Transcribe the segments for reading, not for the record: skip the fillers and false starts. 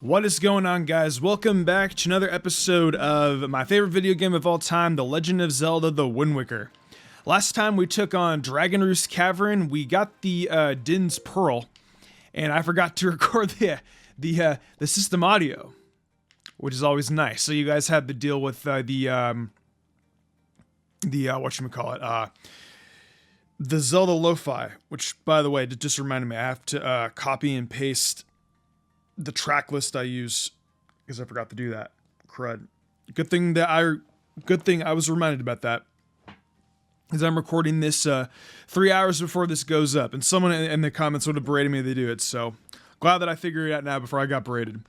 What is going on, guys? Welcome back to another episode of my favorite video game of all time, The Legend of Zelda: The Windwaker. Last time we took on Dragon Roost Cavern, we got the Din's Pearl, and I forgot to record the system audio, which is always nice. So you guys had to deal with the Zelda lo-fi, which, by the way, just reminded me I have to copy and paste the track list I use because I forgot to do that. Crud. Good thing I was reminded about that, because I'm recording this 3 hours before this goes up, and someone in the comments would have berated me if they do it. So glad that I figured it out now before I got berated.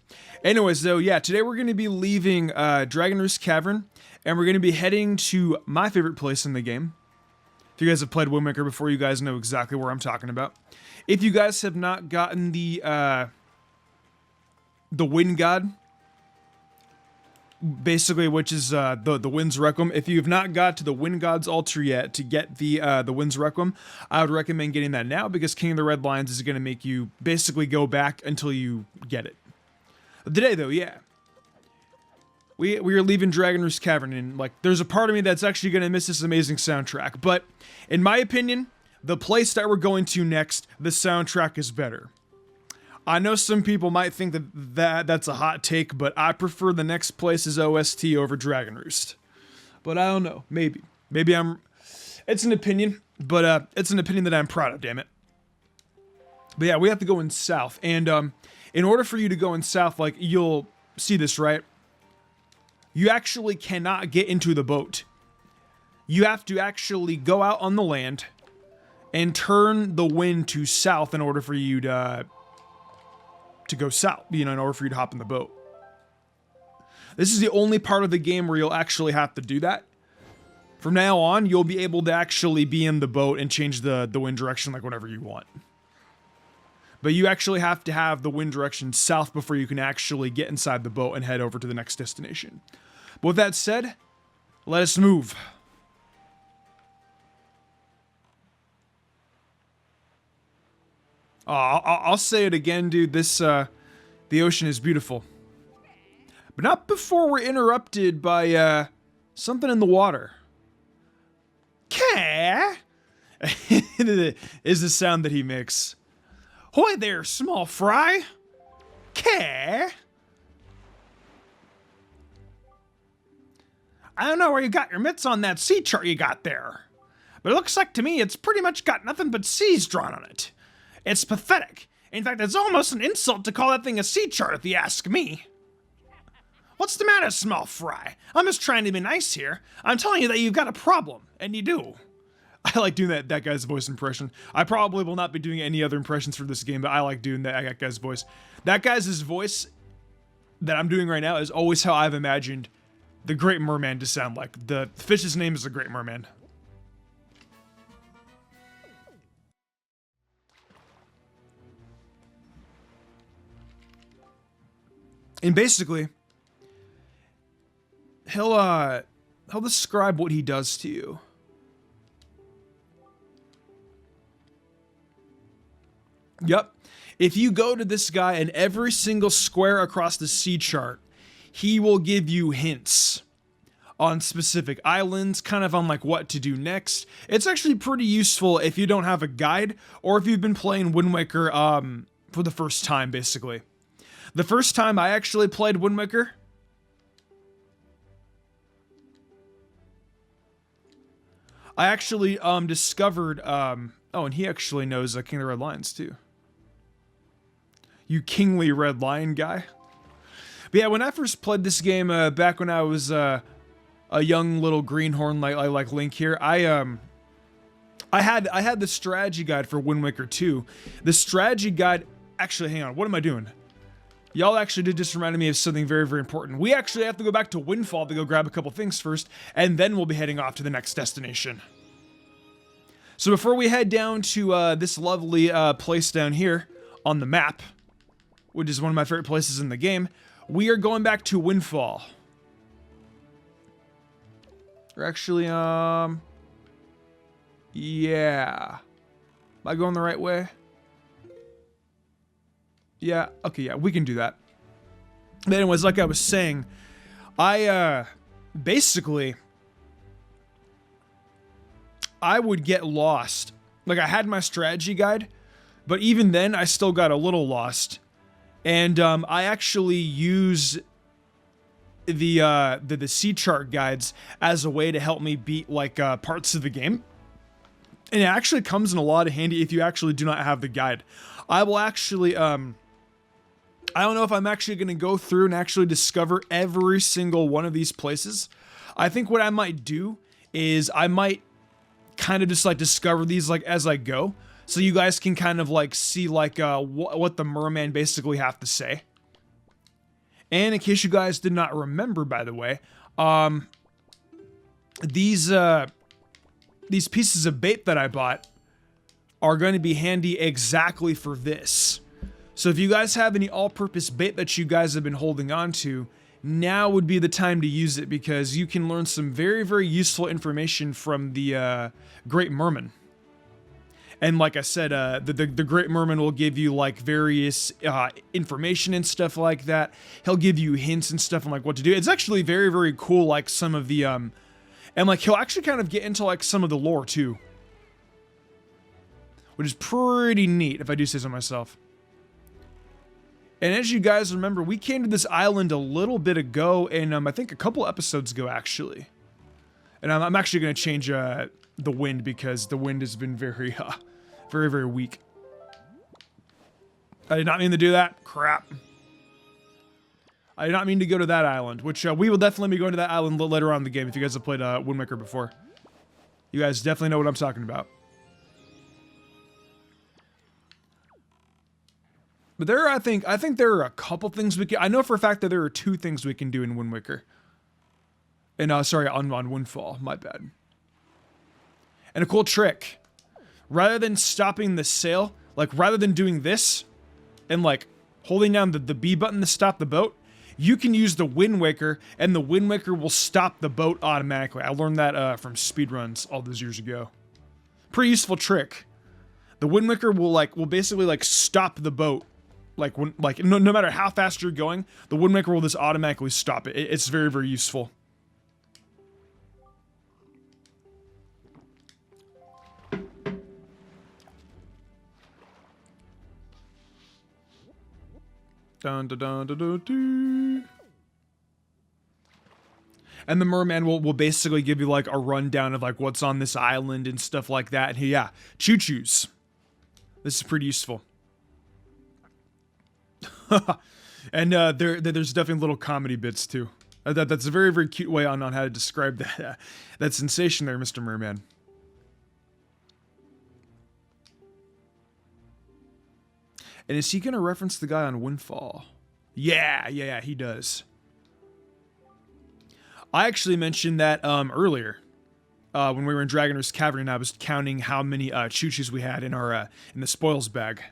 Anyways, though, yeah, today we're going to be leaving Dragon Roost Cavern, and we're going to be heading to my favorite place in the game. If you guys have played Windwaker before, you guys know exactly where I'm talking about. If you guys have not gotten the Wind God, basically, which is the Wind's Requiem. If you have not got to the Wind God's altar yet to get the Wind's Requiem, I would recommend getting that now, because King of the Red Lions is going to make you basically go back until you get it. Today, though, yeah, we are leaving Dragon Roost Cavern, and like, there's a part of me that's actually going to miss this amazing soundtrack. But in my opinion, the place that we're going to next, the soundtrack is better. I know some people might think that's a hot take, but I prefer the next place's OST over Dragon Roost. But I don't know. Maybe it's an opinion, but it's an opinion that I'm proud of, damn it. But yeah, we have to go in south. And in order for you to go in south, like, you'll see this, right? You actually cannot get into the boat. You have to actually go out on the land and turn the wind to south in order for you to go south, in order for you to hop in the boat. This is the only part of the game where you'll actually have to do that. From now on, you'll be able to actually be in the boat and change the wind direction like whatever you want. But you actually have to have the wind direction south before you can actually get inside the boat and head over to the next destination. But with that said, let us move. I'll say it again, dude. The ocean is beautiful. But not before we're interrupted by, something in the water. Caw! Is the sound that he makes. Hoy there, small fry! Caw! I don't know where you got your mitts on that sea chart you got there, but it looks like to me it's pretty much got nothing but seas drawn on it. It's pathetic. In fact, it's almost an insult to call that thing a sea chart, if you ask me. What's the matter, small fry? I'm just trying to be nice here. I'm telling you that you've got a problem, and you do. I like doing that guy's voice impression. I probably will not be doing any other impressions for this game, but I like doing that guy's voice. That guy's voice that I'm doing right now is always how I've imagined the Great Merman to sound like. The fish's name is the Great Merman. And basically, he'll describe what he does to you. Yep. If you go to this guy in every single square across the sea chart, he will give you hints on specific islands, kind of on like what to do next. It's actually pretty useful if you don't have a guide, or if you've been playing Wind Waker for the first time, basically. The first time I actually played Windwaker, I actually discovered, oh, and he actually knows King of the Red Lions too. You kingly red lion guy. But yeah, when I first played this game, back when I was a young little greenhorn like Link here, I had the strategy guide for Wind Waker 2. The strategy guide, actually, hang on, what am I doing? Y'all actually did just remind me of something very, very important. We actually have to go back to Windfall to go grab a couple things first, and then we'll be heading off to the next destination. So before we head down to this lovely place down here on the map, which is one of my favorite places in the game, we are going back to Windfall. We're actually, yeah. Am I going the right way? Yeah, okay, yeah, we can do that. But anyways, like I was saying, I basically I would get lost. Like, I had my strategy guide, but even then I still got a little lost. And I actually use the sea chart guides as a way to help me beat like parts of the game. And it actually comes in a lot of handy if you actually do not have the guide. I will actually I don't know if I'm actually going to go through and actually discover every single one of these places. I think what I might do is I might kind of just like discover these like as I go, so you guys can kind of like see like what the merman basically have to say. And in case you guys did not remember, by the way, these pieces of bait that I bought are going to be handy exactly for this. So if you guys have any all-purpose bait that you guys have been holding on to, now would be the time to use it, because you can learn some very, very useful information from the Great Merman. And like I said, the Great Merman will give you like various information and stuff like that. He'll give you hints and stuff on like what to do. It's actually very, very cool, like some of the, and like he'll actually kind of get into like some of the lore too. Which is pretty neat, if I do say so myself. And as you guys remember, we came to this island a little bit ago, and I think a couple episodes ago, actually. And I'm actually going to change the wind, because the wind has been very, very, very weak. I did not mean to do that. Crap. I did not mean to go to that island, which we will definitely be going to that island later on in the game if you guys have played Windwaker before. You guys definitely know what I'm talking about. But there are, I think there are a couple things we can... I know for a fact that there are 2 things we can do in Windwaker. And, sorry, on Windfall. My bad. And a cool trick. Rather than stopping the sail, like, rather than doing this, and, like, holding down the B button to stop the boat, you can use the Windwaker, and the Windwaker will stop the boat automatically. I learned that, from speedruns all those years ago. Pretty useful trick. The Windwaker will basically, like, stop the boat. Like, when, like no matter how fast you're going, the Windwaker will just automatically stop it. It's very, very useful. Dun, dun, dun, dun, dun, dun. And the merman will basically give you like a rundown of like what's on this island and stuff like that. And yeah, choo-choos. This is pretty useful. And there's definitely little comedy bits too. That's a very, very cute way on how to describe that that sensation there, Mr. Merman. And is he gonna reference the guy on Windfall? Yeah, he does. I actually mentioned that earlier when we were in Dragoner's Cavern, and I was counting how many choo-choos we had in our in the spoils bag.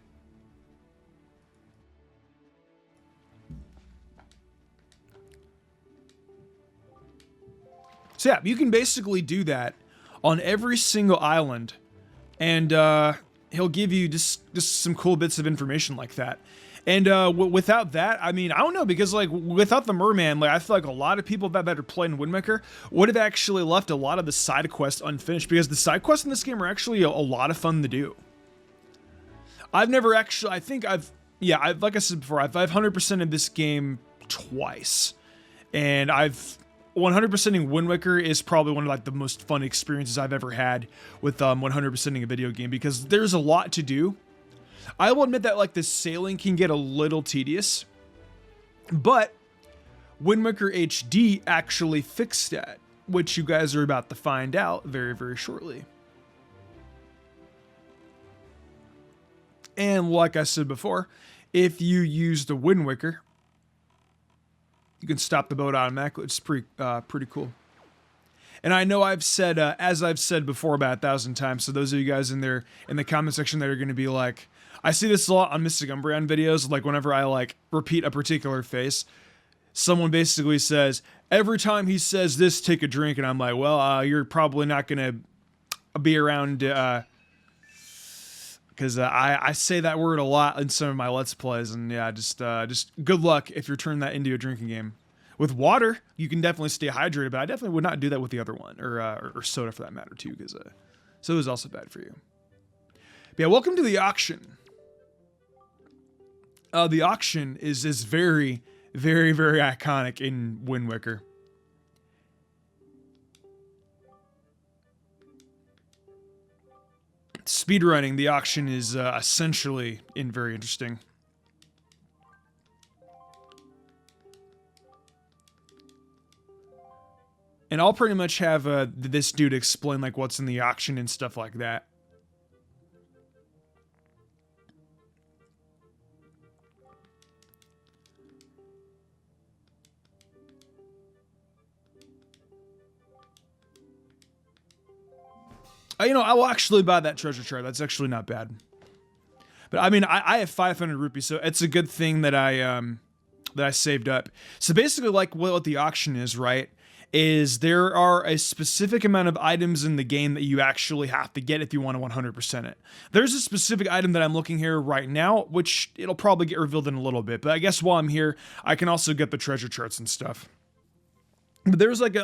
So yeah, you can basically do that on every single island, and he'll give you just some cool bits of information like that. And without that, I mean, I don't know, because like without the merman, like I feel like a lot of people that are playing Windwaker would have actually left a lot of the side quests unfinished, because the side quests in this game are actually a lot of fun to do. I've never actually, I've like I said before, I've 100%ed this game twice, and I've 100%ing Windwaker is probably one of like the most fun experiences I've ever had with 100%ing a video game, because there's a lot to do. I will admit that like the sailing can get a little tedious, but Windwaker HD actually fixed that, which you guys are about to find out very, very shortly. And like I said before, if you use the Windwaker, you can stop the boat automatically. It's pretty cool. And I know I've said, as I've said before about 1,000 times, so those of you guys in the comment section that are going to be like, I see this a lot on Mystic Umbreon videos, like whenever I like repeat a particular face, someone basically says, every time he says this, take a drink, and I'm like, well, you're probably not going to be around Because I say that word a lot in some of my Let's Plays, and yeah, just good luck if you're turning that into a drinking game. With water, you can definitely stay hydrated, but I definitely would not do that with the other one, or soda for that matter too, because soda is also bad for you. But yeah, welcome to the auction. The auction is very, very, very iconic in Windwaker. Speedrunning the auction is essentially very interesting. And I'll pretty much have this dude explain like what's in the auction and stuff like that. You know, I will actually buy that treasure chart. That's actually not bad. But I mean, I have 500 rupees, so it's a good thing that I saved up. So basically, like what the auction is, right? Is there are a specific amount of items in the game that you actually have to get if you want to 100% it. There's a specific item that I'm looking here right now, which it'll probably get revealed in a little bit. But I guess while I'm here, I can also get the treasure charts and stuff. But there's like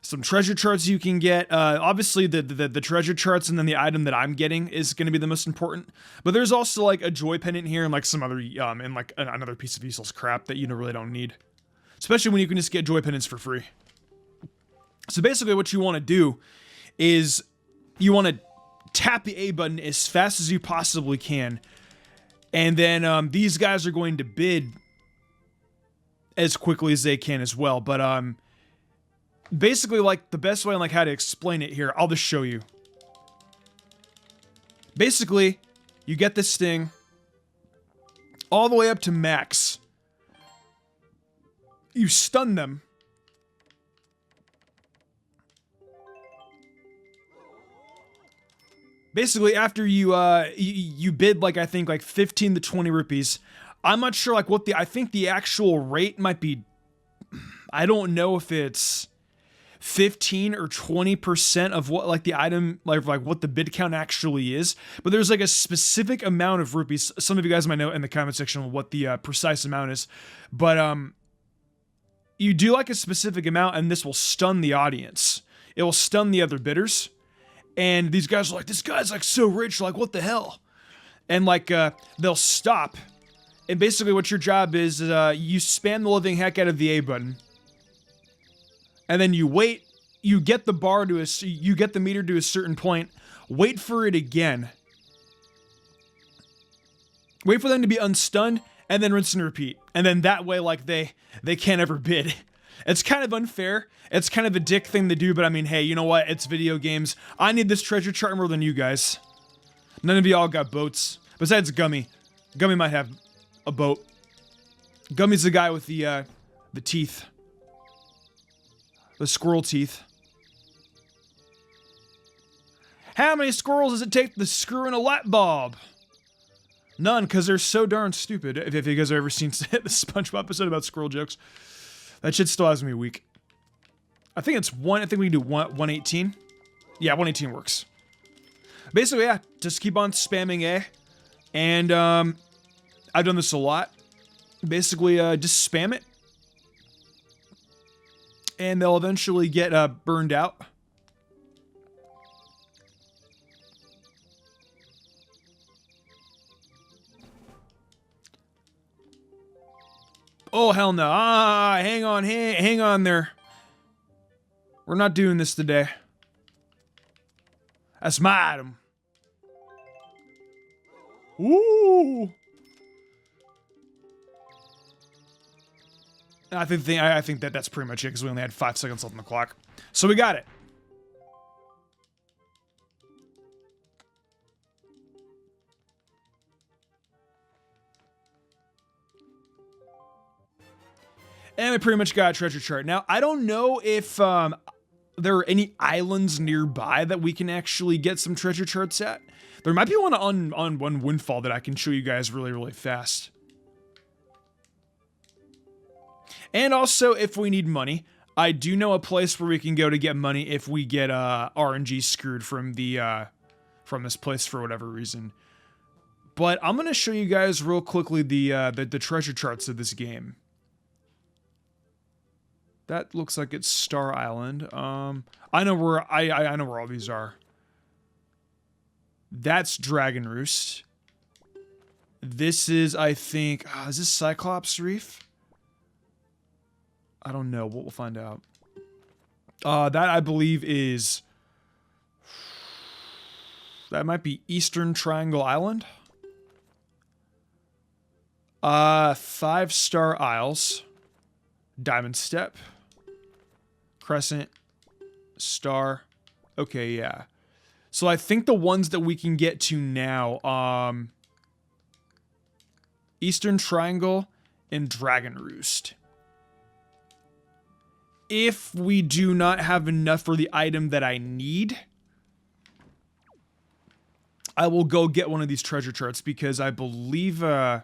some treasure charts you can get. Obviously, the treasure charts and then the item that I'm getting is going to be the most important. But there's also like a joy pendant here and like some other and like another piece of useless crap that you really don't need. Especially when you can just get joy pendants for free. So basically what you want to do is you want to tap the A button as fast as you possibly can. And then these guys are going to bid as quickly as they can as well. But basically like the best way on like how to explain it here, I'll just show you. Basically, you get this thing all the way up to max. You stun them. Basically, after you bid like I think like 15 to 20 rupees. I'm not sure like what I think the actual rate might be. I don't know if it's 15 or 20% of what like the item like what the bid count actually is, but there's like a specific amount of rupees. Some of you guys might know in the comment section what the precise amount is, but you do like a specific amount and this will stun the audience. It will stun the other bidders. And these guys are like, this guy's like so rich, like what the hell? And like they'll stop. And basically what your job is you spam the living heck out of the A button. And then you wait, you get the bar to you get the meter to a certain point, wait for it again. Wait for them to be unstunned, and then rinse and repeat. And then that way, like, they can't ever bid. It's kind of unfair. It's kind of a dick thing to do, but I mean, hey, you know what? It's video games. I need this treasure chart more than you guys. None of y'all got boats. Besides Gummy. Gummy might have a boat. Gummy's the guy with the teeth. The squirrel teeth. How many squirrels does it take to screw in a light bulb? None, because they're so darn stupid. If you guys have ever seen the SpongeBob episode about squirrel jokes, that shit still has me weak. I think it's I think we can do 118. Yeah, 118 works. Basically, yeah, just keep on spamming A. And I've done this a lot. Basically, just spam it. And they'll eventually get burned out. Oh, hell no. Hang on there. We're not doing this today. That's my item. Ooh. I think that's pretty much it, because we only had 5 seconds left on the clock. So we got it. And we pretty much got a treasure chart. Now, I don't know if there are any islands nearby that we can actually get some treasure charts at. There might be one on one Windfall that I can show you guys really, really fast. And also, if we need money, I do know a place where we can go to get money if we get RNG screwed from the from this place for whatever reason. But I'm gonna show you guys real quickly the treasure charts of this game. That looks like it's Star Island. I know where I know where all these are. That's Dragon Roost. This is, I think, is this Cyclops Reef? I don't know. We'll find out. That I believe is, that might be Eastern Triangle Island. 5-Star Isles. Diamond Step. Crescent. Star. Okay, yeah. So I think the ones that we can get to now, Eastern Triangle and Dragon Roost. If we do not have enough for the item that I need, I will go get one of these treasure charts because I believe, actually,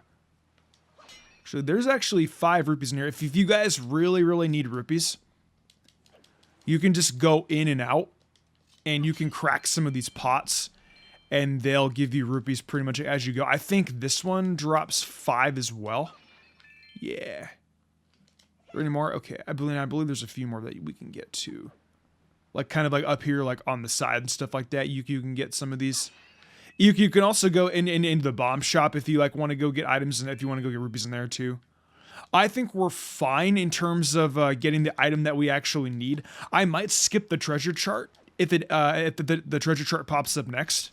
there's actually 5 rupees in here. If you guys really, really need rupees, you can just go in and out and you can crack some of these pots and they'll give you rupees pretty much as you go. I think this one drops 5 as well. Yeah. Are there any more? Okay, I believe there's a few more that we can get to. Like, kind of like up here, like on the side and stuff like that. You can get some of these. You can also go into the bomb shop if you like want to go get items and if you want to go get rupees in there too. I think we're fine in terms of getting the item that we actually need. I might skip the treasure chart if the treasure chart pops up next.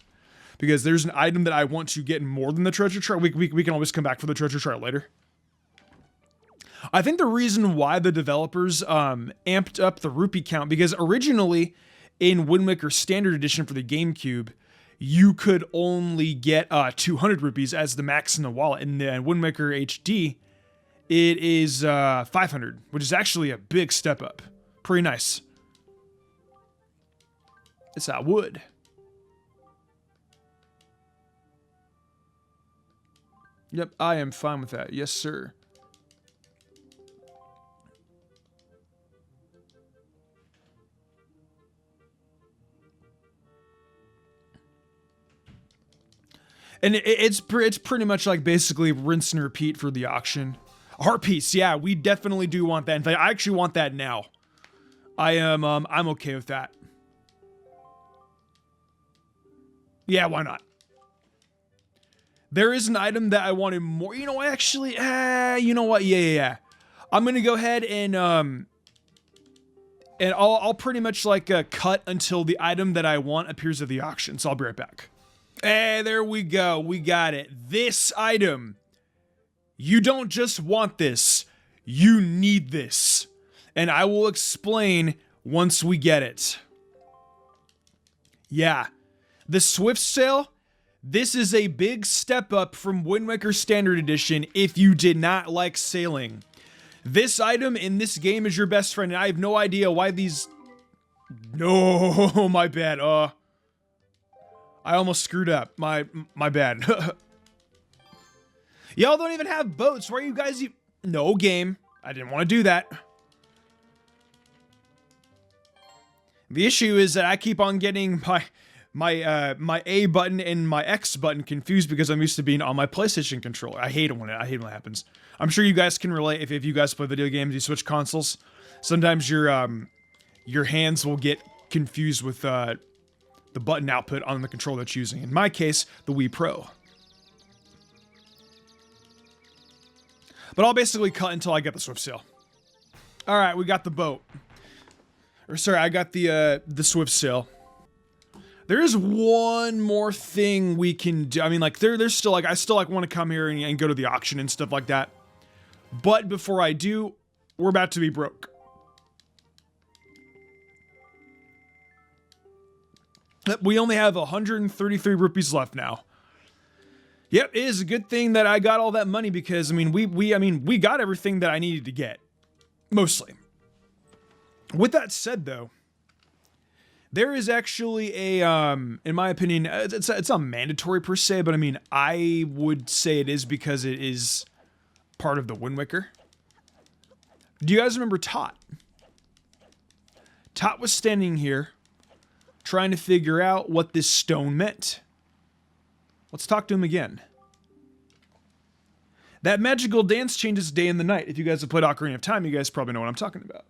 Because there's an item that I want to get more than the treasure chart. We can always come back for the treasure chart later. I think the reason why the developers amped up the rupee count, because originally in Windwaker Standard Edition for the GameCube, you could only get 200 rupees as the max in the wallet. In the Windwaker HD, it is 500, which is actually a big step up. Pretty nice. It's that wood. Yep, I am fine with that. Yes, sir. And it's pretty much like basically rinse and repeat for the auction. Heart piece, yeah, we definitely do want that. In fact, I actually want that now. I'm okay with that. Yeah, why not? There is an item that I wanted more. You know, actually, you know what? Yeah. I'm gonna go ahead and I'll pretty much like cut until the item that I want appears at the auction. So I'll be right back. Hey, there we go. We got it. This item. You don't just want this. You need this. And I will explain once we get it. Yeah. The Swift Sail. This is a big step up from Windwaker Standard Edition if you did not like sailing. This item in this game is your best friend, and I have no idea why these... No, my bad. I almost screwed up. My bad. Y'all don't even have boats. Why are you guys... No, game. I didn't want to do that. The issue is that I keep on getting my A button and my X button confused because I'm used to being on my PlayStation controller. I hate it when it happens. I'm sure you guys can relate if you guys play video games, you switch consoles. Sometimes your hands will get confused with the button output on the controller that's using. In my case, the Wii Pro. But I'll basically cut until I get the Swift Sail. All right, we got the boat. Or sorry, I got the Swift Sail. There is one more thing we can do. I mean, like, there's still, like, I still, like, want to come here and go to the auction and stuff like that. But before I do, we're about to be broke. We only have 133 rupees left now. Yep, it is a good thing that I got all that money because, I mean, we got everything that I needed to get. Mostly. With that said, though, there is actually a, in my opinion, it's not mandatory per se, but I mean, I would say it is because it is part of the Windwaker. Do you guys remember Tot? Tot was standing here, trying to figure out what this stone meant. Let's talk to him again. That magical dance changes day and the night. If you guys have played Ocarina of Time, you guys probably know what I'm talking about.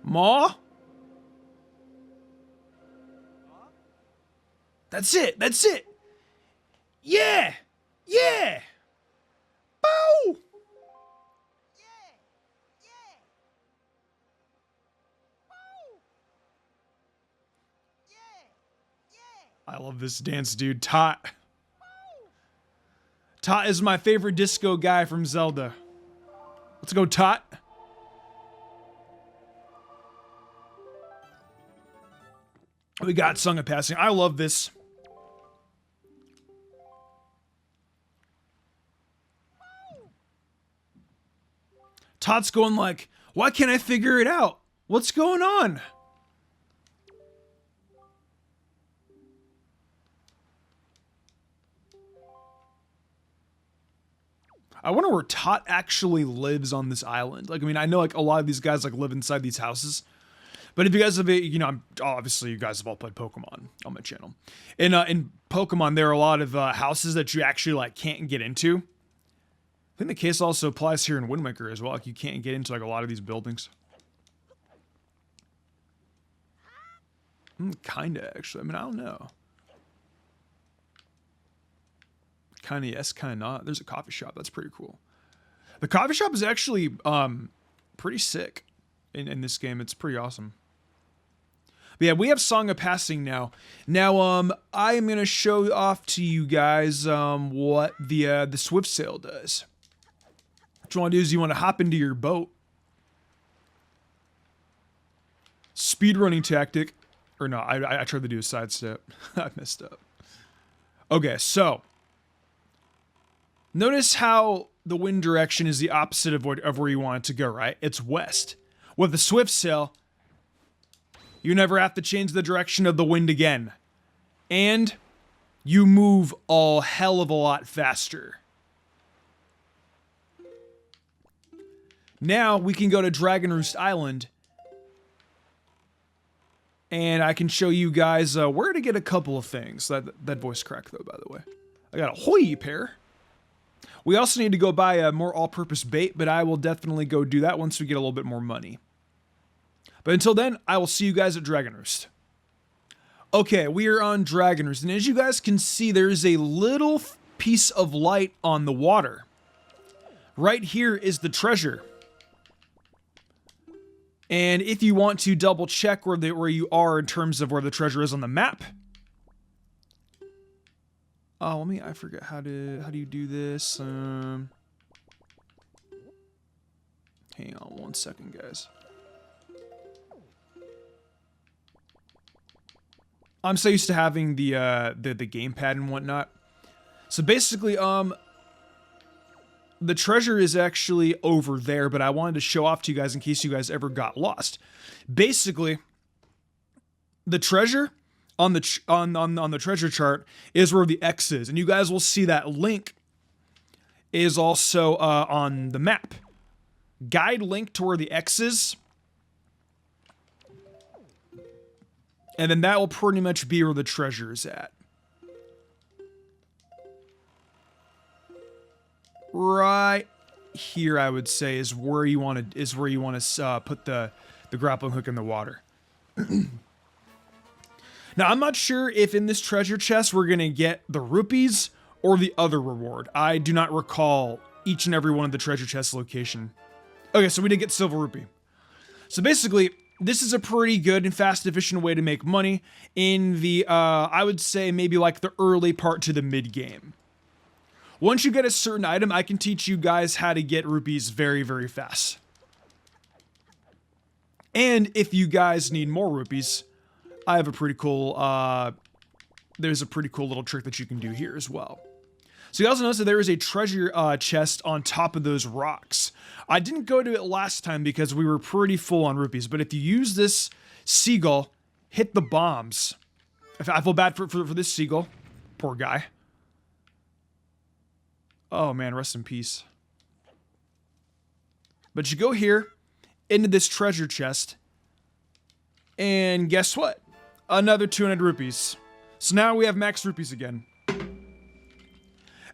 Ma? That's it. That's it. Yeah. Yeah. Bow. I love this dance, dude. Tot. Tot is my favorite disco guy from Zelda. Let's go, Tot. We got Song of Passing. I love this. Tot's going like, why can't I figure it out? What's going on? I wonder where Tot actually lives on this island. Like, I mean, I know like a lot of these guys like live inside these houses. But if you guys have, you know, obviously you guys have all played Pokemon on my channel. In Pokemon, there are a lot of houses that you actually like can't get into. I think the case also applies here in Windwaker as well. Like you can't get into like a lot of these buildings. Kinda actually. I mean, I don't know. Kinda yes, kinda not. There's a coffee shop. That's pretty cool. The coffee shop is actually pretty sick in this game. It's pretty awesome. But yeah, we have Song of Passing now. Now, I am gonna show off to you guys what the Swift Sail does. What you want to do is you want to hop into your boat. Speedrunning tactic, or no, I tried to do a sidestep. I messed up. Okay, so notice how the wind direction is the opposite of where you want it to go, right? It's west. With the Swift Sail, you never have to change the direction of the wind again. And you move a hell of a lot faster. Now we can go to Dragon Roost Island. And I can show you guys where to get a couple of things. That voice crack though, by the way. I got a hoy pair. We also need to go buy a more all-purpose bait, but I will definitely go do that once we get a little bit more money. But until then, I will see you guys at Dragon Roost. Okay, we are on Dragon Roost, and as you guys can see, there is a little piece of light on the water. Right here is the treasure. And if you want to double check where you are in terms of where the treasure is on the map. Oh, I forget how do you do this? Hang on 1 second, guys. I'm so used to having the gamepad and whatnot. So basically, the treasure is actually over there, but I wanted to show off to you guys in case you guys ever got lost. Basically, the treasure on the treasure chart is where the X is, and you guys will see that link is also on the map. Guide link to where the X is. And then that will pretty much be where the treasure is at. Right here, I would say, is where you want to put the grappling hook in the water. Now, I'm not sure if in this treasure chest we're gonna get the rupees or the other reward. I do not recall each and every one of the treasure chest location. Okay, so we did get silver rupee. So basically, this is a pretty good and fast, efficient way to make money in the, I would say maybe like the early part to the mid game. Once you get a certain item, I can teach you guys how to get rupees very, very fast. And if you guys need more rupees, I have a pretty cool, there's a pretty cool little trick that you can do here as well. So you also notice that there is a treasure chest on top of those rocks. I didn't go to it last time because we were pretty full on rupees, but if you use this seagull, hit the bombs. I feel bad for this seagull. Poor guy. Oh man, rest in peace. But you go here, into this treasure chest, and guess what? Another 200 rupees. So now we have max rupees again.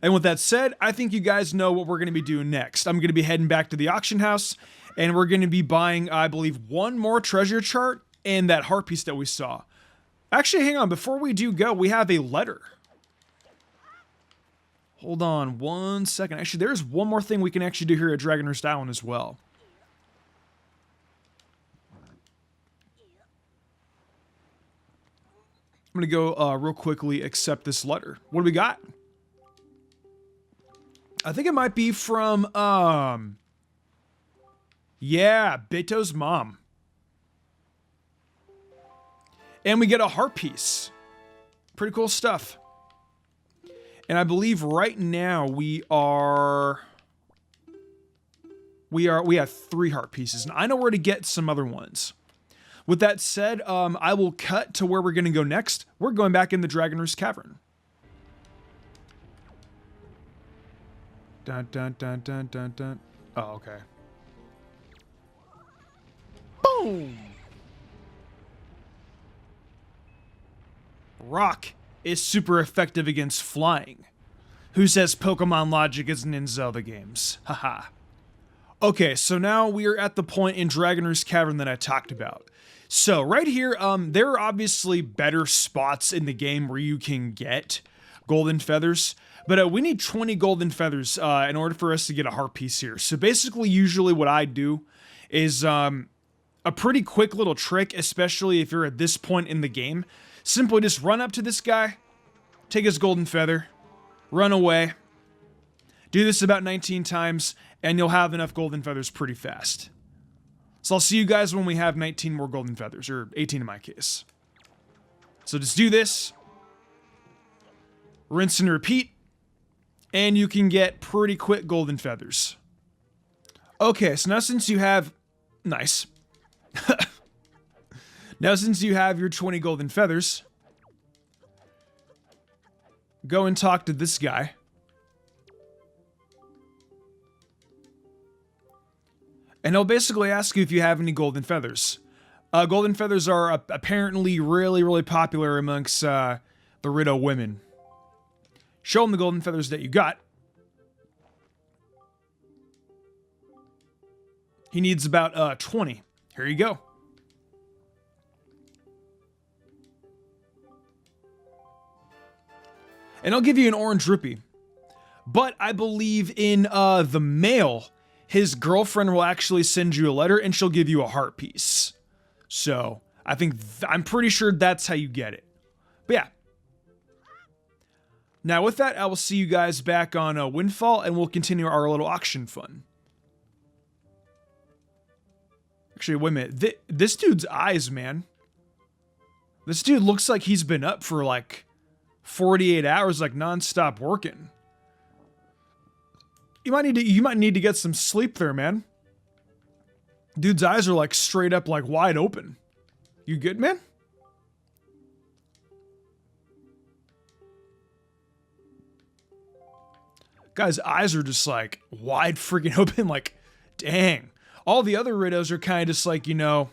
And with that said, I think you guys know what we're going to be doing next. I'm going to be heading back to the auction house, and we're going to be buying, I believe, one more treasure chart and that heart piece that we saw. Actually, hang on. Before we do go, we have a letter. Hold on 1 second. Actually, there's one more thing we can actually do here at Roost Island as well. I'm going to go real quickly accept this letter. What do we got? I think it might be from, yeah, Beto's mom. And we get a heart piece. Pretty cool stuff. And I believe right now we have 3 heart pieces. And I know where to get some other ones. With that said, I will cut to where we're going to go next. We're going back in the Roost Cavern. Dun, dun, dun, dun, dun, dun. Oh, okay. Boom! Rock is super effective against flying. Who says Pokemon logic isn't in Zelda games? Haha. Okay, so now we are at the point in Roost Cavern that I talked about. So right here, there are obviously better spots in the game where you can get golden feathers. But we need 20 golden feathers in order for us to get a heart piece here. So basically, usually what I do is a pretty quick little trick, especially if you're at this point in the game. Simply just run up to this guy, take his golden feather, run away. Do this about 19 times, and you'll have enough golden feathers pretty fast. So I'll see you guys when we have 19 more golden feathers, or 18 in my case. So just do this. Rinse and repeat. And you can get pretty quick golden feathers. Okay, so now since you have... Nice. Now since you have your 20 golden feathers, go and talk to this guy. And he'll basically ask you if you have any golden feathers. Golden feathers are apparently really, really popular amongst the Rito women. Show him the golden feathers that you got. He needs about 20. Here you go. And I'll give you an orange rupee. But I believe in the mail, his girlfriend will actually send you a letter and she'll give you a heart piece. So I'm pretty sure that's how you get it. But yeah. Now with that, I will see you guys back on Windfall, and we'll continue our little auction fun. Actually, wait a minute. This dude's eyes, man. This dude looks like he's been up for like 48 hours, like non-stop working. You might need to get some sleep there, man. Dude's eyes are like straight up, like wide open. You good, man? Guy's eyes are just like wide freaking open, like, dang. All the other Ritos are kind of just like, you know.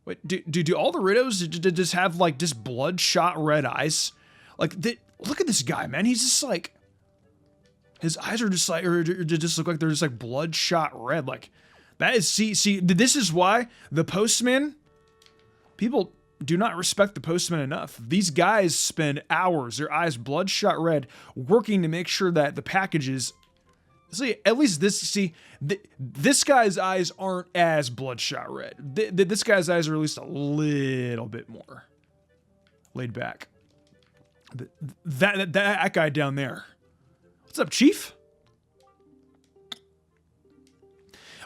Wait, do all the Ritos just have like just bloodshot red eyes? Like, look at this guy, man. He's just like, his eyes are just like, or just look like they're just like bloodshot red. Like, that is, see, this is why the postman, people do not respect the postman enough. These guys spend hours, their eyes bloodshot red, working to make sure that the packages, see, at least this guy's eyes aren't as bloodshot red. This guy's eyes are at least a little bit more laid back. That guy down there. What's up, Chief?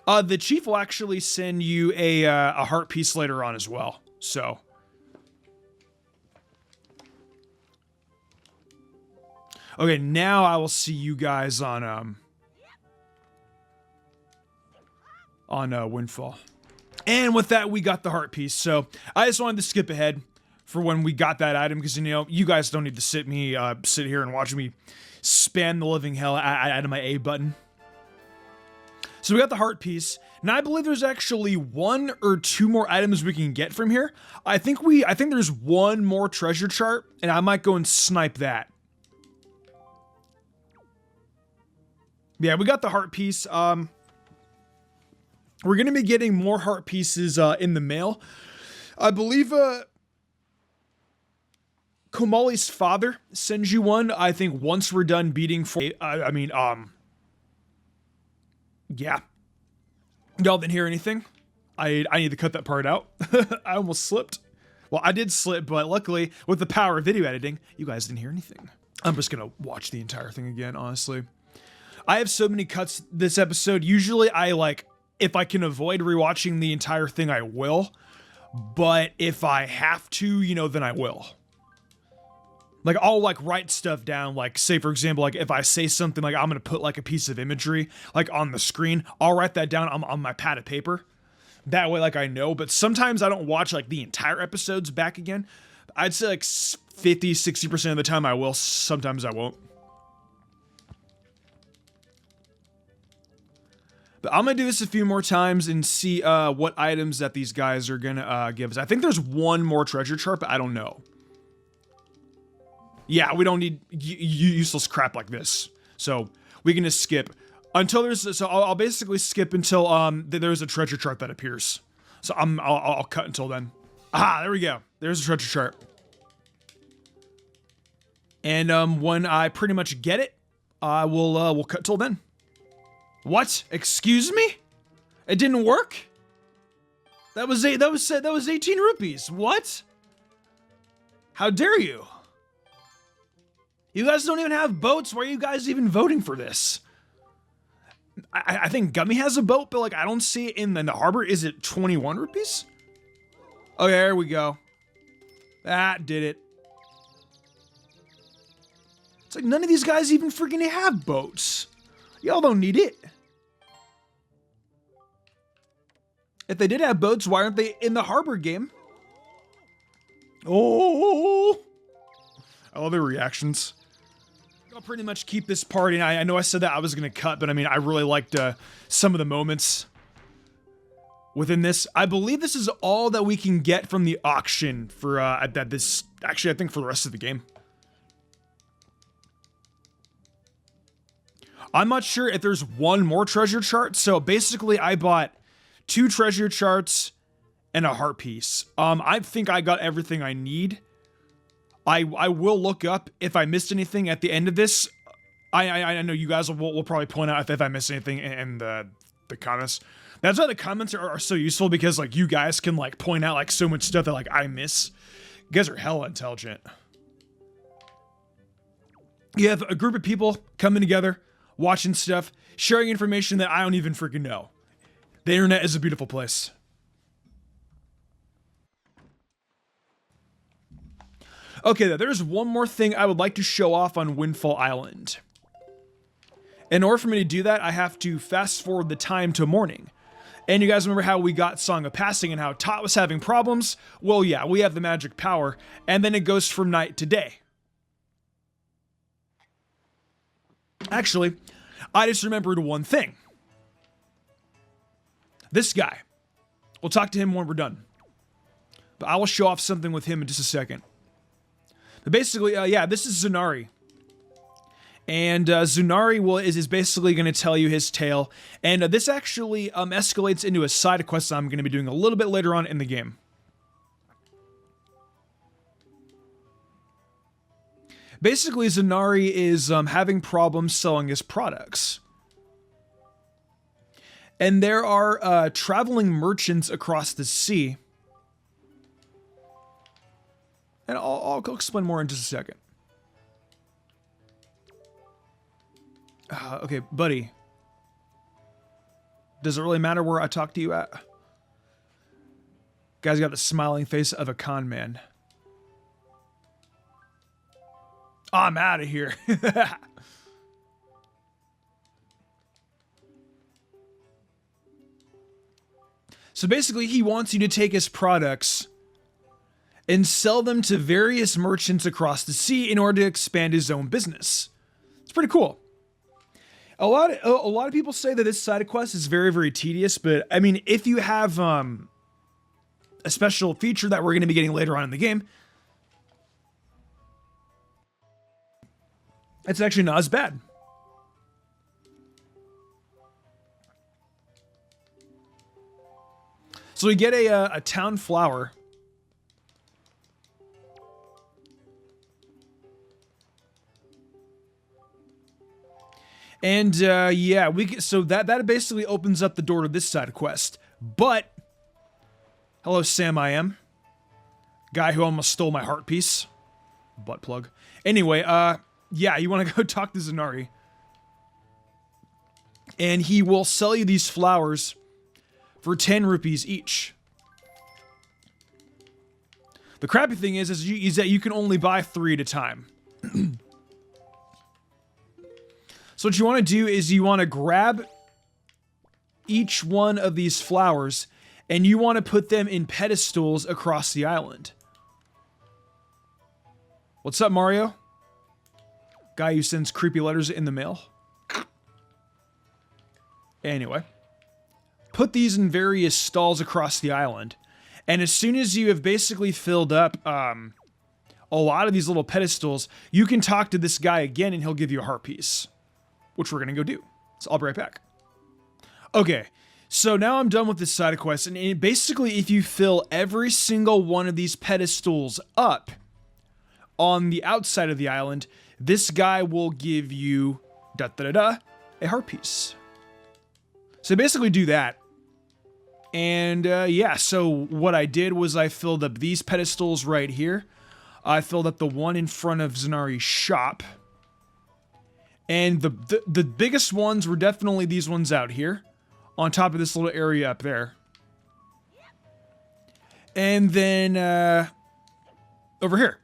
The Chief will actually send you a heart piece later on as well. So. Okay, now I will see you guys on Windfall. And with that, we got the heart piece. So I just wanted to skip ahead. for when we got that item, because, you know, you guys don't need to sit here and watch me spam the living hell out of my A button. So we got the heart piece. Now I believe there's actually 1 or 2 more items we can get from here. I think there's 1 more treasure chart, and I might go and snipe that. Yeah, we got the heart piece. We're gonna be getting more heart pieces in the mail. I believe Komali's father sends you one, I think, once we're done beating yeah. Y'all didn't hear anything? I need to cut that part out. I almost slipped. Well, I did slip, but luckily, with the power of video editing, you guys didn't hear anything. I'm just gonna watch the entire thing again, honestly. I have so many cuts this episode. Usually, if I can avoid rewatching the entire thing, I will. But if I have to, you know, then I will. Like, I'll, write stuff down, say, for example, if I say something, I'm gonna put, a piece of imagery, on the screen, I'll write that down on my pad of paper. That way, I know, but sometimes I don't watch, the entire episodes back again. I'd say, 50, 60% of the time I will, sometimes I won't. But I'm gonna do this a few more times and see, what items that these guys are gonna, give us. I think there's 1 more treasure chart, but I don't know. Yeah, we don't need useless crap like this. So we can just skip until there's. So I'll basically skip until there's a treasure chart that appears. So I'll cut until then. Ah, there we go. There's a treasure chart. And when I pretty much get it, we'll cut till then. What? Excuse me? It didn't work? That was 18 rupees. What? How dare you? You guys don't even have boats. Why are you guys even voting for this? I think Gummy has a boat, but I don't see it in the harbor. Is it 21 rupees? Oh, there we go. That did it. It's none of these guys even freaking have boats. Y'all don't need it. If they did have boats, why aren't they in the harbor game? Oh, I love their reactions. I'll pretty much keep this part, and I know I said that I was going to cut, but I mean, I really liked some of the moments within this. I believe this is all that we can get from the auction for, actually, I think for the rest of the game. I'm not sure if there's 1 more treasure chart, so basically I bought 2 treasure charts and a heart piece. I think I got everything I need. I will look up if I missed anything at the end of this. I know you guys will probably point out if I missed anything in the comments. That's why the comments are so useful, because you guys can point out so much stuff that I miss. You guys are hella intelligent. You have a group of people coming together, watching stuff, sharing information that I don't even freaking know. The internet is a beautiful place. Okay, there's one more thing I would like to show off on Windfall Island. In order for me to do that, I have to fast forward the time to morning. And you guys remember how we got Song of Passing and how Tot was having problems? Well, yeah, we have the magic power, and then it goes from night to day. Actually, I just remembered one thing. This guy. We'll talk to him when we're done. But I will show off something with him in just a second. But basically, yeah, this is Zunari. And Zunari is basically going to tell you his tale. And this actually escalates into a side quest I'm going to be doing a little bit later on in the game. Basically, Zunari is having problems selling his products. And there are traveling merchants across the sea. And I'll explain more in just a second. Okay, buddy. Does it really matter where I talk to you at? Guy's got the smiling face of a con man. I'm out of here. So basically, he wants you to take his products and sell them to various merchants across the sea in order to expand his own business. It's pretty cool. A lot of people say that this side quest is very, very tedious, but I mean, if you have a special feature that we're going to be getting later on in the game, it's actually not as bad. So we get a town flower. And yeah, so that basically opens up the door to this side quest. But hello, Sam. I am guy who almost stole my heart piece. Butt plug. Anyway, yeah, you want to go talk to Zunari, and he will sell you these flowers for 10 rupees each. The crappy thing is that you can only buy 3 at a time. So what you want to do is you want to grab each one of these flowers and you want to put them in pedestals across the island. What's up, Mario? Guy who sends creepy letters in the mail. Anyway. Put these in various stalls across the island. And as soon as you have basically filled up a lot of these little pedestals, you can talk to this guy again and he'll give you a heart piece. Which we're going to go do. So I'll be right back. Okay, so now I'm done with this side quest. And basically, if you fill every single one of these pedestals up on the outside of the island, this guy will give you a heart piece. So basically do that. And yeah, so what I did was I filled up these pedestals right here. I filled up the one in front of Zunari's shop. And the biggest ones were definitely these ones out here, on top of this little area up there. And then, over here.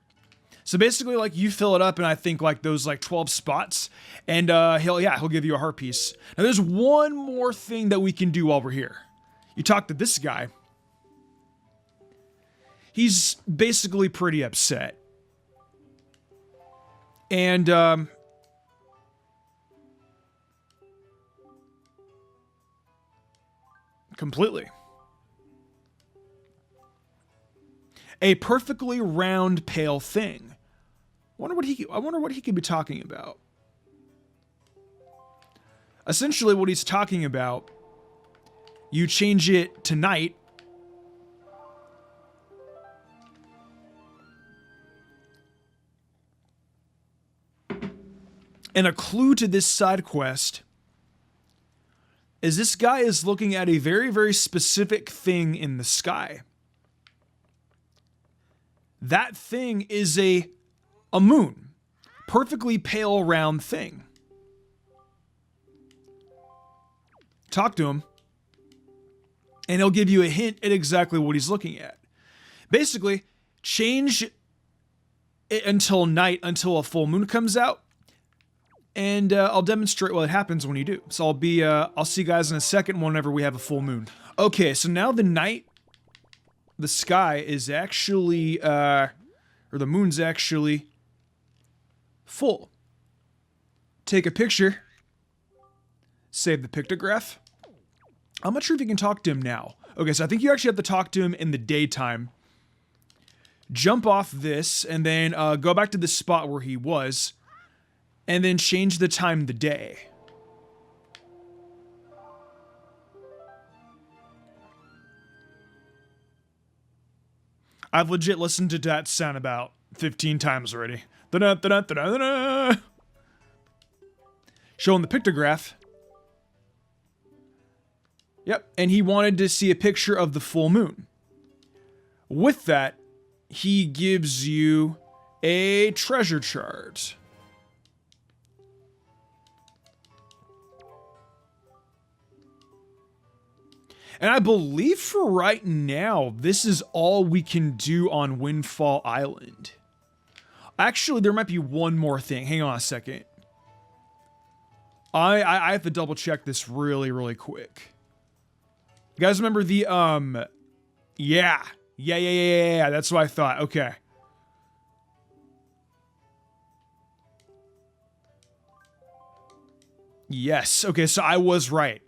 So basically, like, you fill it up in, I think, like, those, like, 12 spots, and, he'll give you a heart piece. Now, there's one more thing that we can do while we're here. You talk to this guy. He's basically pretty upset. And, completely. A perfectly round, pale thing. I wonder what he could be talking about. Essentially, what he's talking about, you change it to night, and a clue to this side quest is this guy is looking at a very, very specific thing in the sky. That thing is a moon. Perfectly pale, round thing. Talk to him, and he'll give you a hint at exactly what he's looking at. Basically, change it until night, until a full moon comes out, and I'll demonstrate what happens when you do. So I'll see you guys in a second whenever we have a full moon. Okay, so now the night, the sky is actually, or the moon's actually full. Take a picture. Save the pictograph. I'm not sure if you can talk to him now. Okay, so I think you actually have to talk to him in the daytime. Jump off this, and then go back to the spot where he was. And then change the time to day. I've legit listened to that sound about 15 times already. Da-da-da-da-da-da-da. Show him the pictograph. Yep, and he wanted to see a picture of the full moon. With that, he gives you a treasure chart. And I believe for right now, this is all we can do on Windfall Island. Actually, there might be one more thing. Hang on a second. I have to double check this really, really quick. You guys remember the, yeah. Yeah. That's what I thought. Okay. Yes. Okay, so I was right.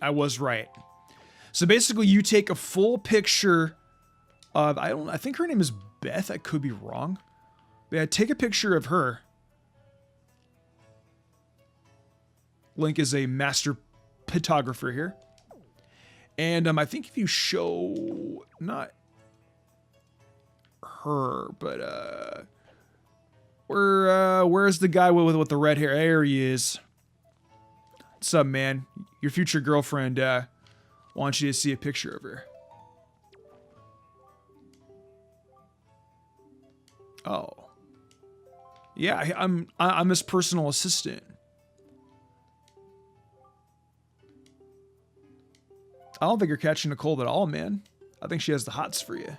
So basically you take a full picture of, I think her name is Beth. I could be wrong. But yeah, take a picture of her. Link is a master photographer here. And I think if you show, not her, but where's the guy with the red hair? There he is. What's up, man? Your future girlfriend wants you to see a picture of her. Oh. Yeah, I'm his personal assistant. I don't think you're catching a cold at all, man. I think she has the hots for you.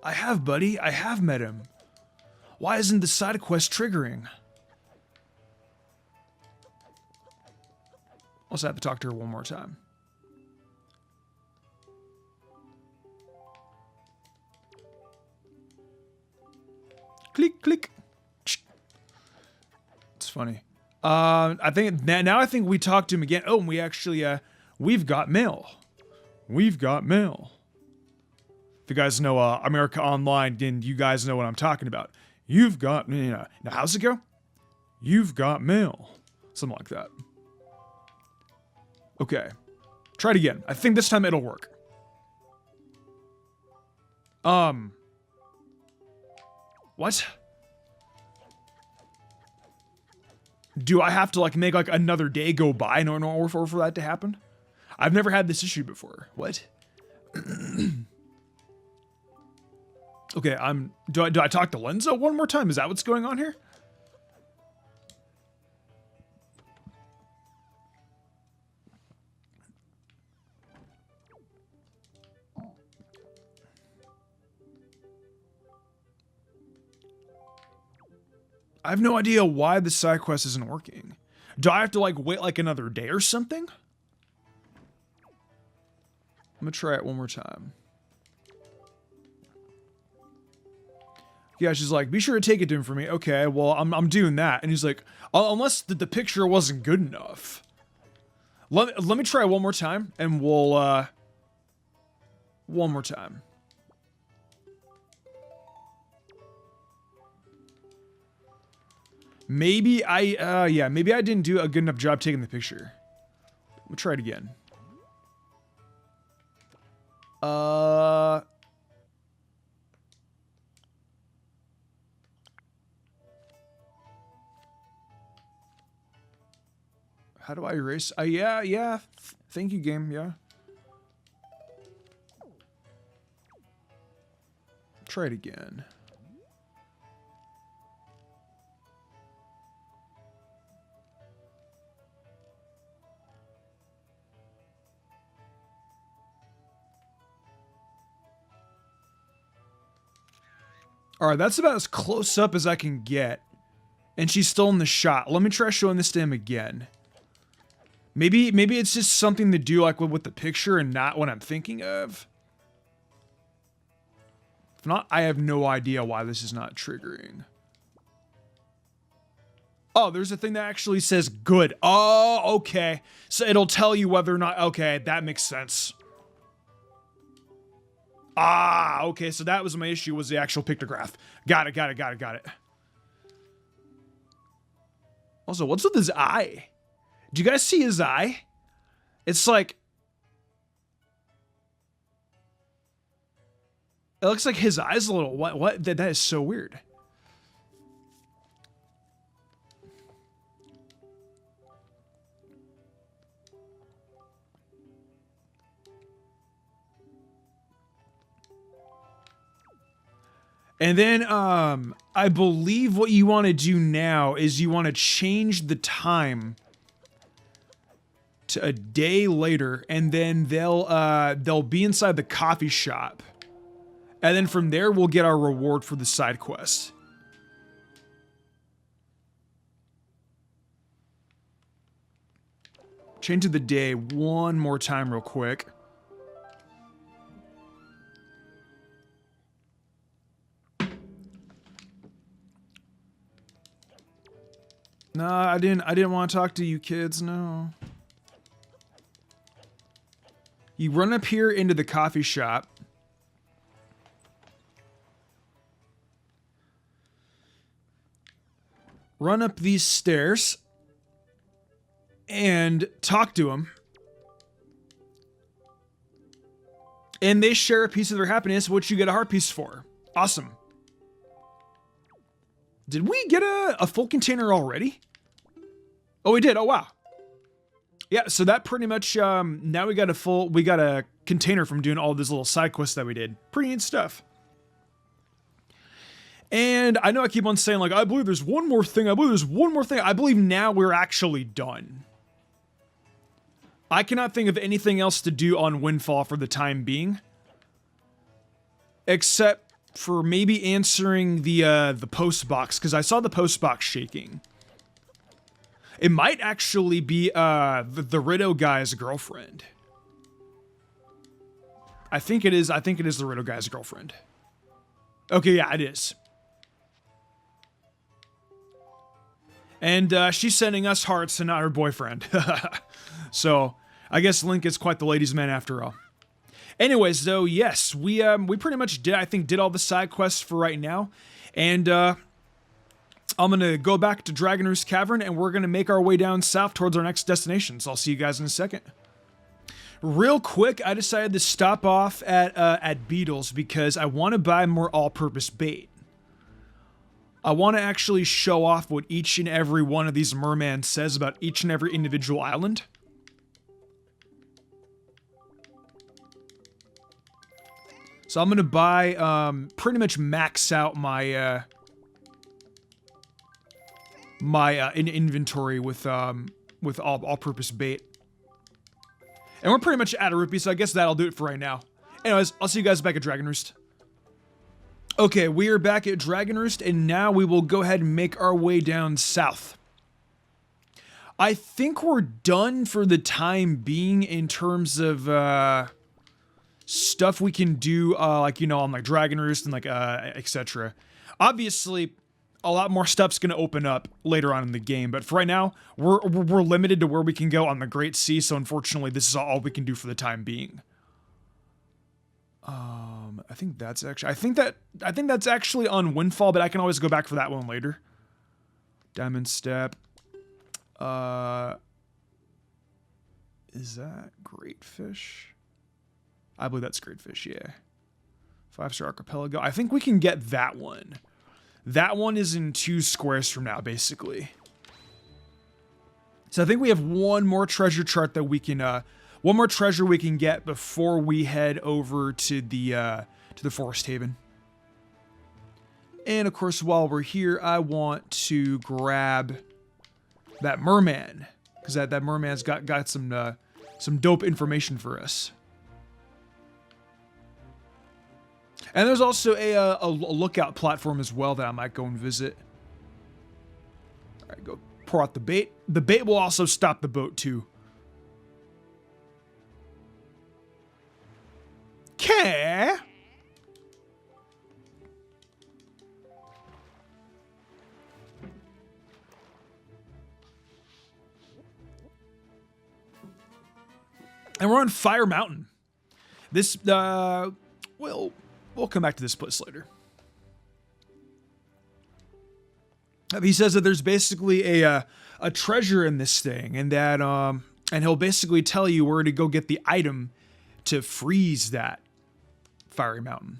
I have, buddy. I have met him. Why isn't the side quest triggering? Also have to talk to her one more time. Click, click. It's funny. I think now I think we talked to him again. Oh, and we actually we've got mail. We've got mail. If you guys know America Online, then you guys know what I'm talking about. You've got, now how's it go? You've got mail. Something like that. Okay. Try it again. I think this time it'll work. What? Do I have to make another day go by in order for that to happen? I've never had this issue before. What? Okay, do I talk to Lenzo one more time? Is that what's going on here? I have no idea why the side quest isn't working. Do I have to wait another day or something? I'm gonna try it one more time. Yeah, she's like, be sure to take it to him for me. Okay, well, I'm doing that. And he's like, unless the picture wasn't good enough. Let me try one more time, and we'll, one more time. Maybe maybe I didn't do a good enough job taking the picture. We'll try it again. How do I erase? Yeah. Thank you, game. Yeah. Try it again. Alright, that's about as close up as I can get. And she's still in the shot. Let me try showing this to him again. Maybe it's just something to do with the picture and not what I'm thinking of. If not, I have no idea why this is not triggering. Oh, there's a thing that actually says good. Oh, okay. So it'll tell you whether or not... Okay, that makes sense. Ah, okay, so that was my issue, was the actual pictograph. Got it. Also, what's with his eye? Do you guys see his eye? It's like... It looks like his eye's a little... What? That is so weird. And then, I believe what you want to do now is you want to change the time to a day later, and then they'll be inside the coffee shop. And then from there, we'll get our reward for the side quest. Change of the day one more time real quick. No, I didn't want to talk to you kids, no. You run up here into the coffee shop. Run up these stairs and talk to them. And they share a piece of their happiness, which you get a heart piece for. Awesome. Did we get a full container already? Oh, we did. Oh, wow. Yeah, so that pretty much, now we got a container from doing all these little side quests that we did. Pretty neat stuff. And I know I keep on saying, like, I believe there's one more thing. I believe there's one more thing. I believe now we're actually done. I cannot think of anything else to do on Windfall for the time being. Except for maybe answering the post box, because I saw the post box shaking. It might actually be the Rideau guy's girlfriend. I think it is the Rideau guy's girlfriend. Okay, yeah, it is. And she's sending us hearts and not her boyfriend. So I guess Link is quite the ladies' man after all. Anyways, though, yes, we pretty much did all the side quests for right now, and I'm gonna go back to Dragon Roost Cavern, and we're gonna make our way down south towards our next destination. So I'll see you guys in a second. Real quick, I decided to stop off at Beetle's because I want to buy more all-purpose bait. I want to actually show off what each and every one of these mermans says about each and every individual island. So I'm going to buy, pretty much max out my, inventory with all-purpose bait. And we're pretty much out of rupees, so I guess that'll do it for right now. Anyways, I'll see you guys back at Dragon Roost. Okay, we are back at Dragon Roost, and now we will go ahead and make our way down south. I think we're done for the time being in terms of, stuff we can do, like, you know, on, like, Dragon Roost and, like, etc. Obviously, a lot more stuff's gonna open up later on in the game, but for right now, we're limited to where we can go on the Great Sea, so unfortunately, this is all we can do for the time being. I think that's actually, I think that's actually on Windfall, but I can always go back for that one later. Diamond Step. Is that Great Fish? I believe that's Great Fish, yeah. 5-star Archipelago. I think we can get that one. That one is in 2 squares from now, basically. So I think we have one more treasure chart that we can, one more treasure we can get before we head over to the Forest Haven. And of course, while we're here, I want to grab that Merman, because that Merman's got some dope information for us. And there's also a lookout platform as well that I might go and visit. All right, go pour out the bait. The bait will also stop the boat too. Okay. And we're on Fire Mountain. This, we'll come back to this place later. He says that there's basically a treasure in this thing, and that and he'll basically tell you where to go get the item to freeze that fiery mountain.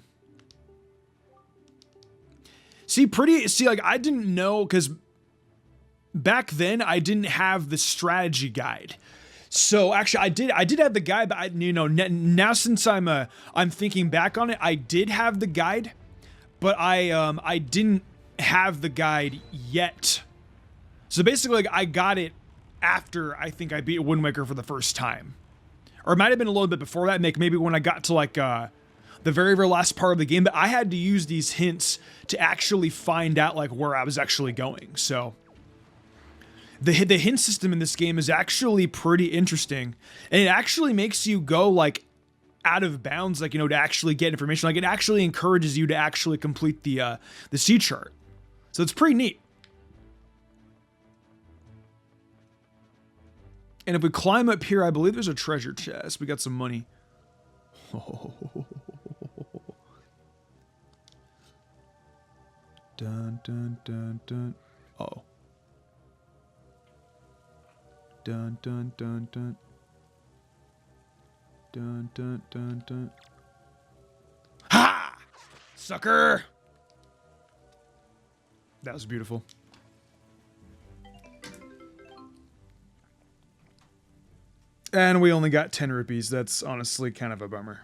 See, like, I didn't know, because back then I didn't have the strategy guide. So actually, I did have the guide, but now since I'm thinking back on it, I did have the guide, but I didn't have the guide yet. So basically, like, I got it after I think I beat Windwaker for the first time, or it might have been a little bit before that. Maybe when I got to like the very last part of the game, but I had to use these hints to actually find out like where I was actually going. So the hint system in this game is actually pretty interesting, and it actually makes you go like out of bounds, like, you know, to actually get information. Like, it actually encourages you to actually complete the sea chart. So it's pretty neat. And if we climb up here, I believe there's a treasure chest. We got some money. Dun, dun, dun, dun. Uh-oh. Dun, dun, dun, dun. Dun, dun, dun, dun. Ha! Sucker! That was beautiful. And we only got 10 rupees. That's honestly kind of a bummer.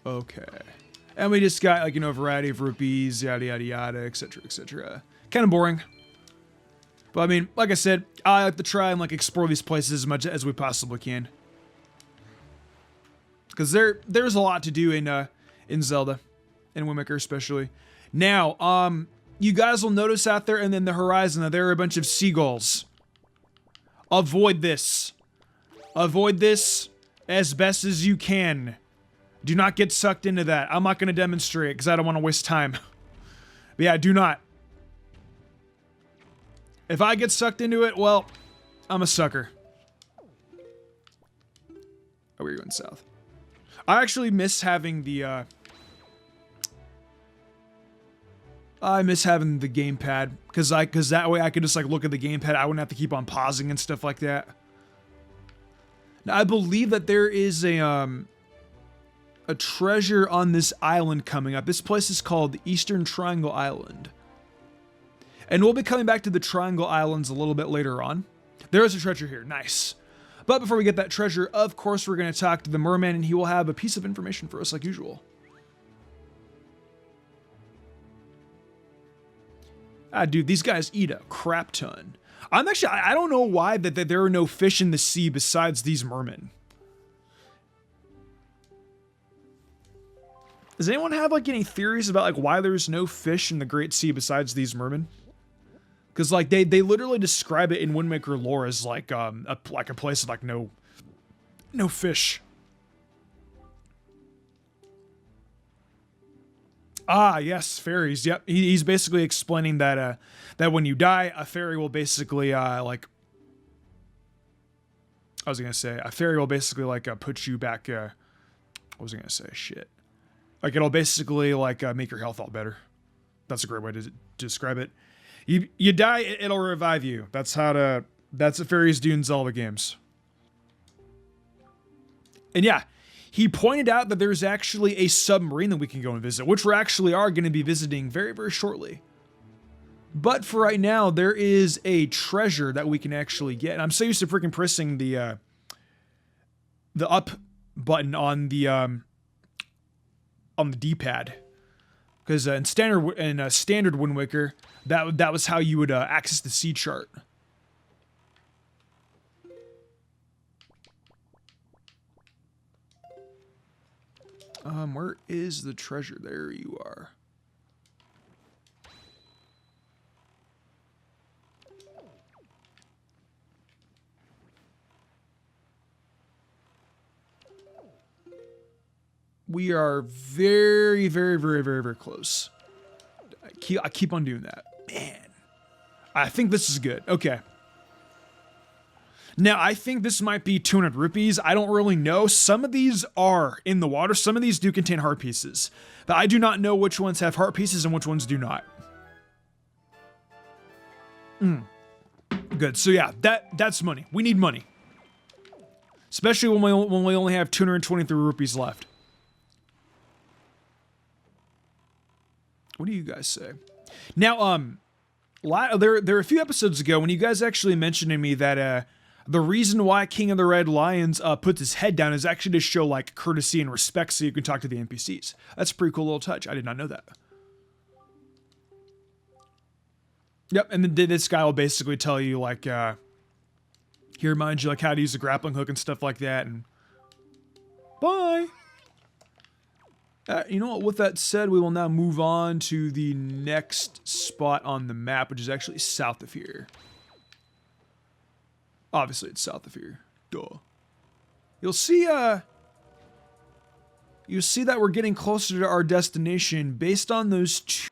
Okay. And we just got, like, you know, a variety of rupees, yada, yada, yada, etc., etc. Kind of boring. But, I mean, like I said, I like to try and, like, explore these places as much as we possibly can. Because there's a lot to do in Zelda. In Windwaker especially. Now, you guys will notice out there and in the horizon that there are a bunch of seagulls. Avoid this. Avoid this as best as you can. Do not get sucked into that. I'm not going to demonstrate because I don't want to waste time. But yeah, do not. If I get sucked into it, well, I'm a sucker. Oh, we're going south. I actually miss having the, I miss having the gamepad because that way I could just like look at the gamepad. I wouldn't have to keep on pausing and stuff like that. Now, I believe that there is a treasure on this island coming up. This place is called the Eastern Triangle Island. And we'll be coming back to the Triangle Islands a little bit later on. There is a treasure here. Nice. But before we get that treasure, of course, we're going to talk to the Merman, and he will have a piece of information for us like usual. Ah, dude, these guys eat a crap ton. I don't know why that there are no fish in the sea besides these mermen. Does anyone have like any theories about like why there's no fish in the Great Sea besides these mermen? Because like they literally describe it in Windwaker lore as like a place with like no fish. Ah, yes, fairies. Yep, he's basically explaining that that when you die, a fairy will basically like. I was gonna say a fairy will basically like put you back. What was I gonna say? Shit. Like it'll basically like make your health all better. That's a great way to describe it. You die, it'll revive you. That's what fairies do in Zelda games. And yeah, he pointed out that there's actually a submarine that we can go and visit, which we actually are going to be visiting very, very shortly. But for right now, there is a treasure that we can actually get. And I'm so used to freaking pressing the up button on the D-pad, because in standard Wind Waker, that was how you would access the sea chart. Where is the treasure? There you are. We are very, very, very, very, very close. I keep on doing that. Man. I think this is good. Okay. Now, I think this might be 200 rupees. I don't really know. Some of these are in the water. Some of these do contain heart pieces. But I do not know which ones have heart pieces and which ones do not. Good. So yeah, that's money. We need money. Especially when we only have 223 rupees left. What do you guys say? Now, there are a few episodes ago when you guys actually mentioned to me that the reason why King of the Red Lions puts his head down is actually to show like courtesy and respect, so you can talk to the NPCs. That's a pretty cool little touch. I did not know that. Yep, and then this guy will basically tell you like, he reminds you like how to use the grappling hook and stuff like that. And bye. You know what? With that said, we will now move on to the next spot on the map, which is actually south of here. Obviously, it's south of here. Duh. You'll see that we're getting closer to our destination based on those two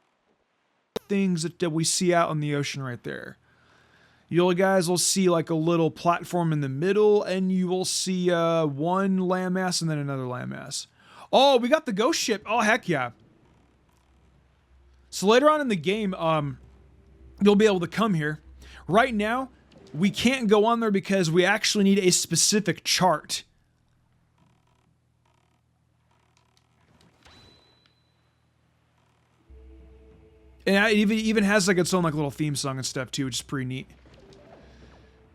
things that we see out on the ocean right there. You guys will see like a little platform in the middle, and you will see one landmass and then another landmass. Oh, we got the ghost ship. Oh, heck yeah. So later on in the game, you'll be able to come here. Right now, we can't go on there because we actually need a specific chart. And it even has like its own like little theme song and stuff too, which is pretty neat.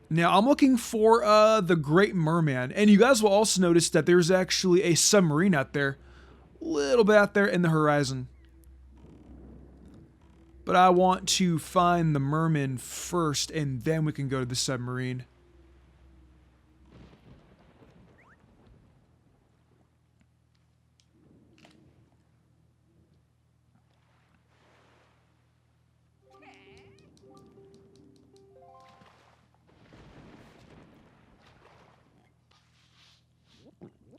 Now, I'm looking for the Great Merman, and you guys will also notice that there's actually a submarine out there, a little bit out there in the horizon. But I want to find the Merman first, and then we can go to the submarine.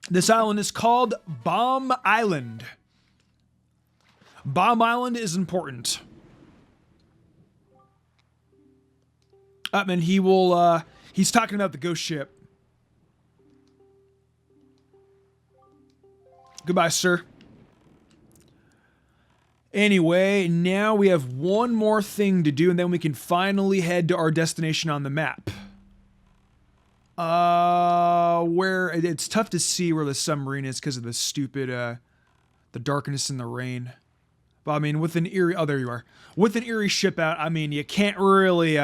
This island is called Bomb Island. Bomb Island is important. And he's talking about the ghost ship. Goodbye, sir. Anyway, now we have one more thing to do, and then we can finally head to our destination on the map. Where it's tough to see where the submarine is because of the stupid, the darkness and the rain. But I mean, with an eerie, oh, there you are. With an eerie ship out, I mean, you can't really,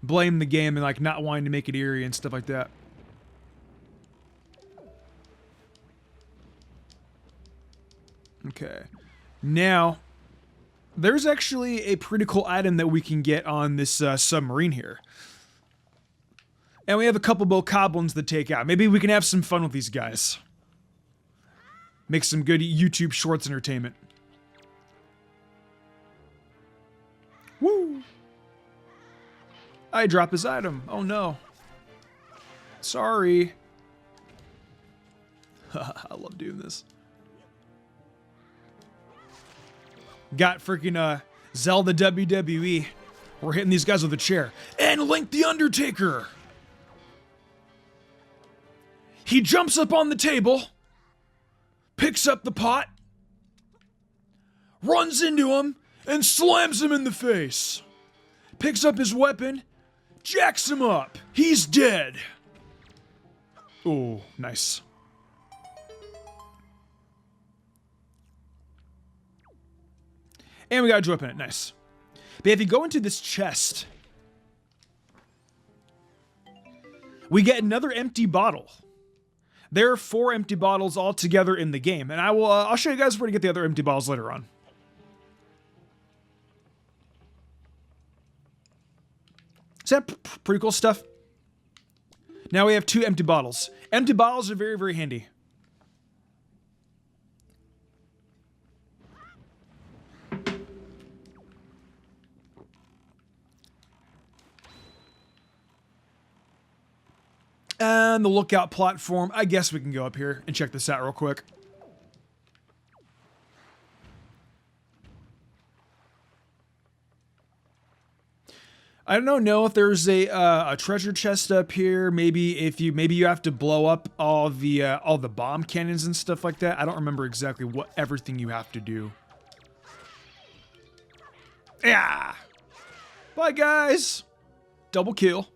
blame the game and like not wanting to make it eerie and stuff like that. Okay. Now, there's actually a pretty cool item that we can get on this submarine here. And we have a couple bokoblins to take out. Maybe we can have some fun with these guys. Make some good YouTube Shorts entertainment. Woo! I dropped his item. Oh no. Sorry. I love doing this. Got freaking Zelda WWE. We're hitting these guys with a chair. And Link the Undertaker! He jumps up on the table, picks up the pot, runs into him, and slams him in the face. Picks up his weapon, jacks him up. He's dead. Oh, nice. And we got a drop in it. Nice. But if you go into this chest, we get another empty bottle. There are 4 empty bottles all together in the game, and I'll show you guys where to get the other empty bottles later on. Is that pretty cool stuff? Now we have 2 empty bottles. Empty bottles are very, very handy. And the lookout platform. I guess we can go up here and check this out real quick. I don't know if there's a treasure chest up here. Maybe you have to blow up all the bomb cannons and stuff like that. I don't remember exactly what everything you have to do. Yeah. Bye guys. Double kill.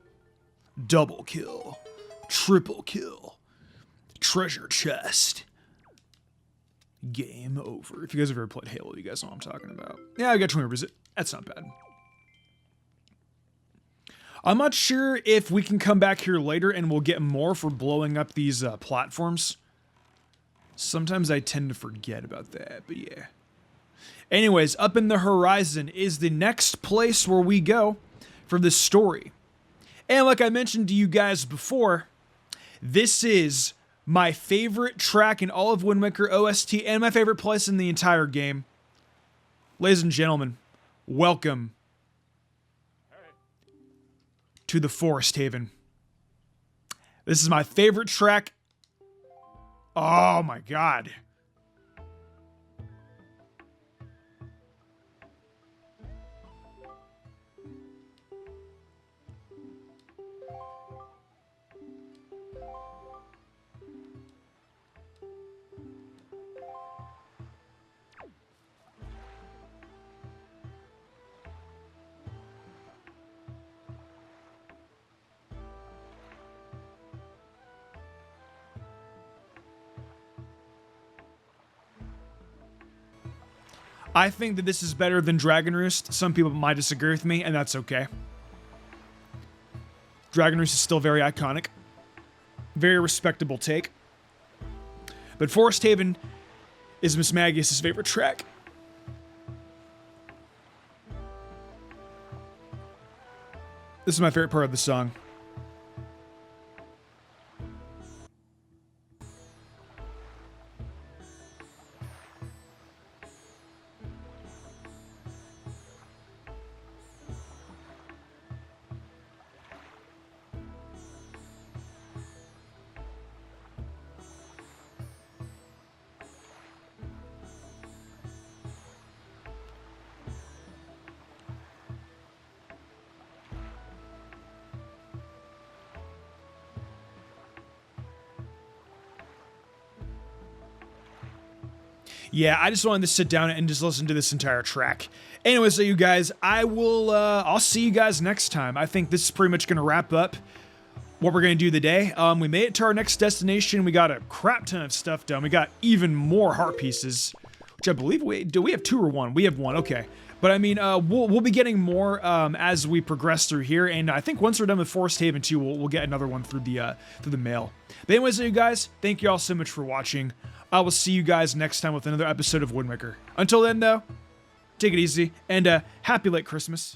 Double kill. Triple kill. Treasure chest. Game over. If you guys have ever played Halo, you guys know what I'm talking about. Yeah, I got 20 visit. That's not bad. I'm not sure if we can come back here later and we'll get more for blowing up these platforms. Sometimes I tend to forget about that, but yeah. Anyways, up in the horizon is the next place where we go for this story. And like I mentioned to you guys before, this is my favorite track in all of Wind Waker OST and my favorite place in the entire game. Ladies and gentlemen, welcome to the Forest Haven. This is my favorite track. Oh my god. I think that this is better than Dragon Roost. Some people might disagree with me, and that's okay. Dragon Roost is still very iconic. Very respectable take. But Forest Haven is Miss Magius' favorite track. This is my favorite part of the song. Yeah, I just wanted to sit down and just listen to this entire track. Anyway, so you guys, I'll see you guys next time. I think this is pretty much going to wrap up what we're going to do today. We made it to our next destination. We got a crap ton of stuff done. We got even more heart pieces, which I believe do we have 2 or 1? We have 1, okay. But I mean, we'll be getting more as we progress through here, and I think once we're done with Forest Haven 2, we'll get another one through the mail. But anyways, so you guys, thank you all so much for watching. I will see you guys next time with another episode of Wind Waker. Until then, though, take it easy, and happy late Christmas.